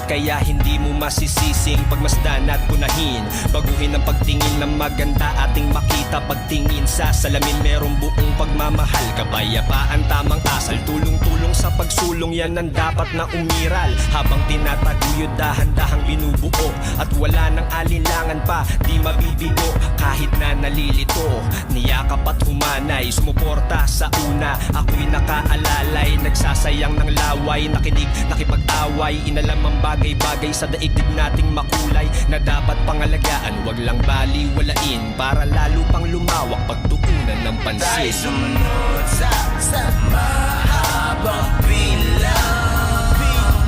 Kaya hindi mo masisising pagmasdan at punahin. Baguhin ang pagtingin ng maganda ating makita. Pagtingin sa salamin merong buong pagmamahal. Kapayapaan tamang asal, tulong-tulong sa pagsulong, yan ang dapat na umiral. Habang tinataguyod dahan-dahang binubuo, at wala nang alinlangan pa, di mabibigo kahit na nalilito. Niyakap at humanay, sumuporta sa una. Ako'y nakaalalay, nagsasayang ng laway. Nakinig, nakipag-away, inalam ang bagay-bagay sa daigdig nating makulay, na dapat pangalagaan, wag lang baliwalain, para lalo pang lumawak pagtuunan ng pansin. Tayo sumunod sa mahabang pila.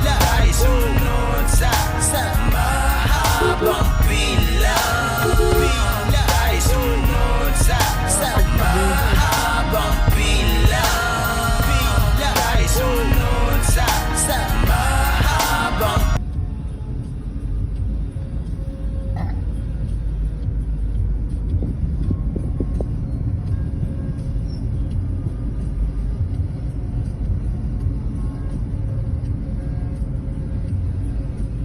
Tayo sumunod sa mahabang pila. Tayo sumunod sa mahabang pila. Tayo sumunod sa mahabang.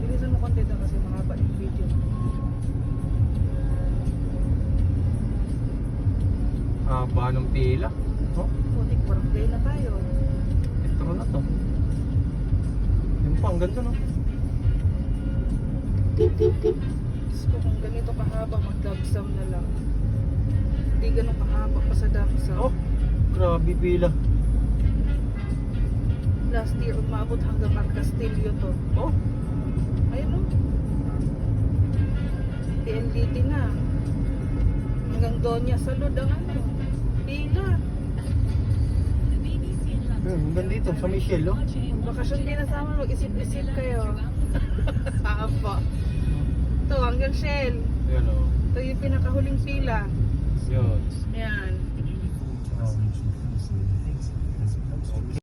Bilisan mo konti na kasi mahaba yung video. Haba ng pila. Oh, Putik, parang play na tayo. metro na to. Yung pa, ang ganda no? So, kung ganito kahaba, mag-dabsam na lang. Hindi ganun kahaba pa sa dabsam. Oh, grabe pila. Last year, umabot hanggang Marcastillo to. Oh, Ayun o. PLDT na. Hanggang Doña Salud ang ano. Pila. ang ganda dito sa Michelle oh. Bakasyon din na sama, mag-isip-isip kayo. Apa. Ito, hanggang Shell. Yan oh. Ito yung pinakahuling pila. Yun. Yan.